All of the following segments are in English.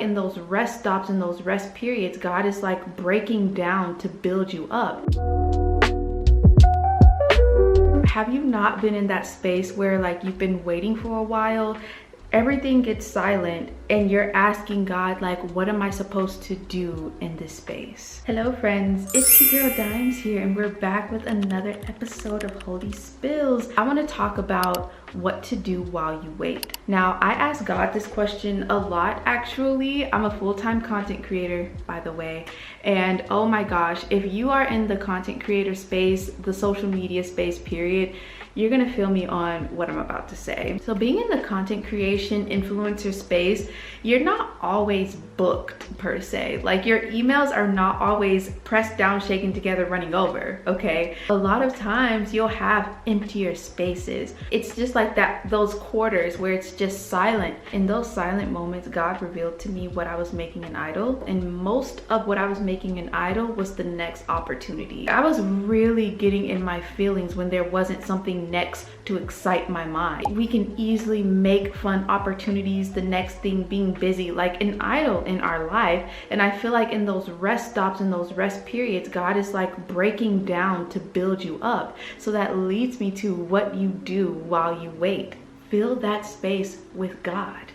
In those rest stops and those rest periods, God is like breaking down to build you up. Have you not been in that space where like you've been waiting for a while, everything gets silent, and you're asking God, like, what am I supposed to do in this space? Hello friends, it's your girl Dimes here, and we're back with another episode of Holy Spills. I want to talk about what to do while you wait. Now, I ask God this question a lot actually. I'm a full-time content creator, by the way, and oh my gosh, if you are in the content creator space, the social media space period, you're gonna feel me on what I'm about to say. So being in the content creation influencer space, you're not always booked per se. Like your emails are not always pressed down, shaken together, running over, okay? A lot of times you'll have emptier spaces. It's just like that, those quarters where it's just silent. In those silent moments, God revealed to me what I was making an idol, and most of what I was making an idol was the next opportunity. I was really getting in my feelings when there wasn't something next to excite my mind. We can easily make fun opportunities the next thing being busy, like an idol in our life. And I feel like in those rest stops and those rest periods, God is like breaking down to build you up. So that leads me to what you do while you wait. Fill that space with God.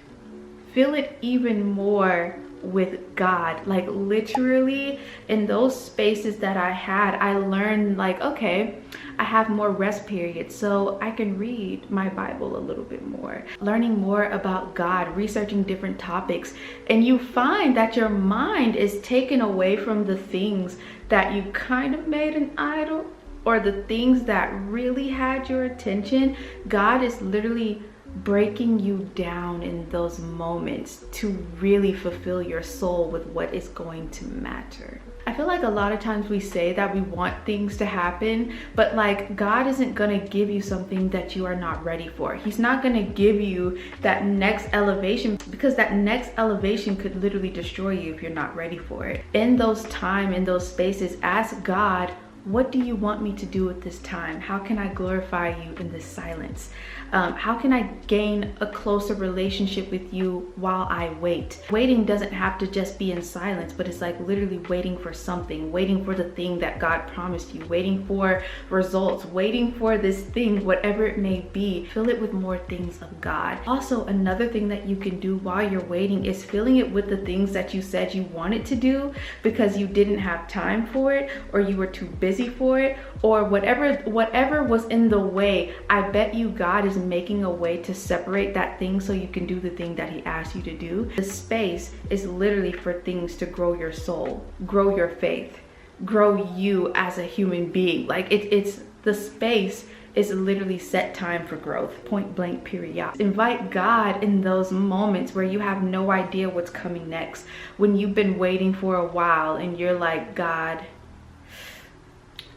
Fill it even more with God. Like literally in those spaces that I had, I learned like, okay, I have more rest periods, so I can read my Bible a little bit more, learning more about God, researching different topics, and you find that your mind is taken away from the things that you kind of made an idol, or the things that really had your attention. God is literally breaking you down in those moments to really fulfill your soul with what is going to matter. I feel like a lot of times we say that we want things to happen, but like God isn't gonna give you something that you are not ready for. He's not gonna give you that next elevation, because that next elevation could literally destroy you if you're not ready for it. In those those spaces, ask God, what do you want me to do with this time? How can I glorify you in this silence? How can I gain a closer relationship with you while I wait? Waiting doesn't have to just be in silence, but it's like literally waiting for something, waiting for the thing that God promised you, waiting for results, waiting for this thing, whatever it may be. Fill it with more things of God. Also, another thing that you can do while you're waiting is filling it with the things that you said you wanted to do because you didn't have time for it, or you were too busy for it, or whatever was in the way. I bet you God is making a way to separate that thing so you can do the thing that he asked you to do. The space is literally for things to grow your soul, grow your faith, grow you as a human being. Like it's the space is literally set time for growth, point blank, period. Invite God in those moments where you have no idea what's coming next, when you've been waiting for a while and you're like, God,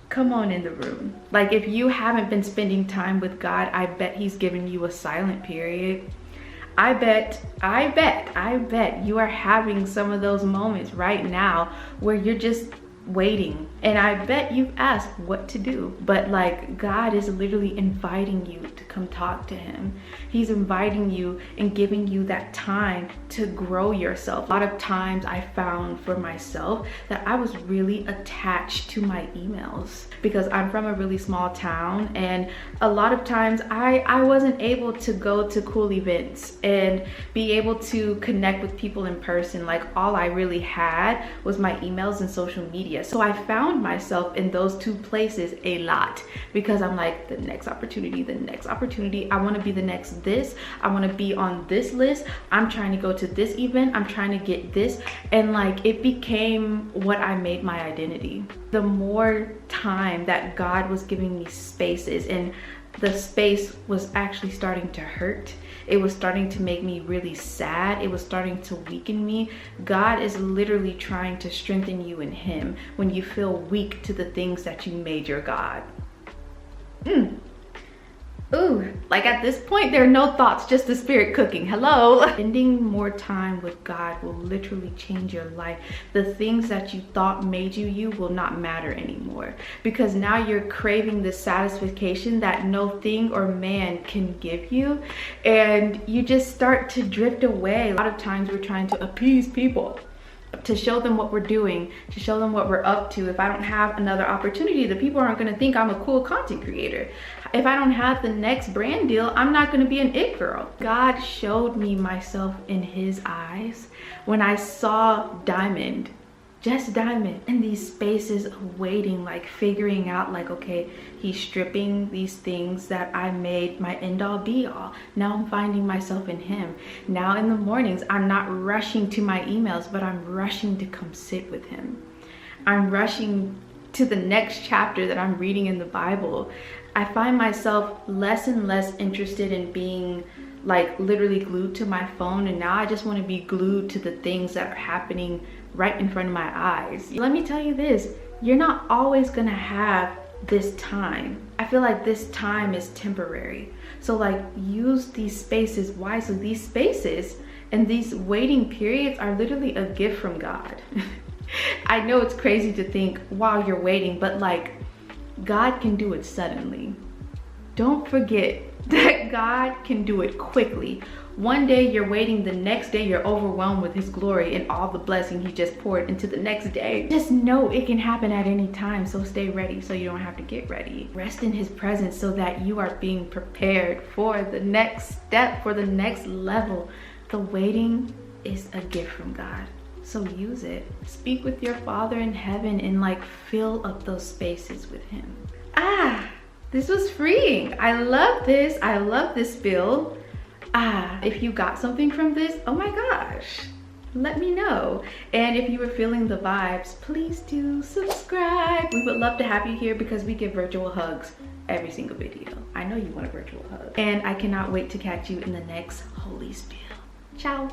come on in the room. Like if you haven't been spending time with God, I bet he's giving you a silent period. I bet you are having some of those moments right now where you're just waiting, and I bet you've asked what to do, but like God is literally inviting you to come talk to him. He's inviting you and giving you that time to grow yourself. A lot of times I found for myself that I was really attached to my emails because I'm from a really small town, and a lot of times I wasn't able to go to cool events and be able to connect with people in person. Like all I really had was my emails and social media. So I found myself in those two places a lot because I'm like, the next opportunity, I want to be the next this, I want to be on this list, I'm trying to go to this event, I'm trying to get this, and like it became what I made my identity. The more time that God was giving me spaces, and the space was actually starting to hurt, it was starting to make me really sad, it was starting to weaken me. God is literally trying to strengthen you in him when you feel weak to the things that you made your God. Ooh, like at this point, there are no thoughts, just the spirit cooking. Hello. Spending more time with God will literally change your life. The things that you thought made you will not matter anymore, because now you're craving the satisfaction that no thing or man can give you, and you just start to drift away. A lot of times we're trying to appease people, to show them what we're doing, to show them what we're up to. If I don't have another opportunity, the people aren't going to think I'm a cool content creator. If I don't have the next brand deal, I'm not going to be an it girl. God showed me myself in his eyes when I saw Diamond, just Diamond, in these spaces of waiting, like figuring out like, okay, he's stripping these things that I made my end all be all. Now I'm finding myself in him. Now in the mornings, I'm not rushing to my emails, but I'm rushing to come sit with him. I'm rushing to the next chapter that I'm reading in the Bible. I find myself less and less interested in being like literally glued to my phone, and now I just want to be glued to the things that are happening right in front of my eyes. Let me tell you this, you're not always gonna have this time. I feel like this time is temporary. So like, use these spaces wisely. These spaces and these waiting periods are literally a gift from God. I know it's crazy to think while you're waiting, but like, God can do it suddenly. Don't forget that God can do it quickly. One day you're waiting, the next day you're overwhelmed with his glory and all the blessing he just poured into the next day. Just know it can happen at any time, so stay ready so you don't have to get ready. Rest in his presence so that you are being prepared for the next step, for the next level. The waiting is a gift from God, so use it. Speak with your Father in heaven and like fill up those spaces with him. This was freeing. I love this. I love this feel. If you got something from this, oh my gosh, let me know. And if you were feeling the vibes, please do subscribe. We would love to have you here because we give virtual hugs every single video. I know you want a virtual hug. And I cannot wait to catch you in the next Holy Spill. Ciao.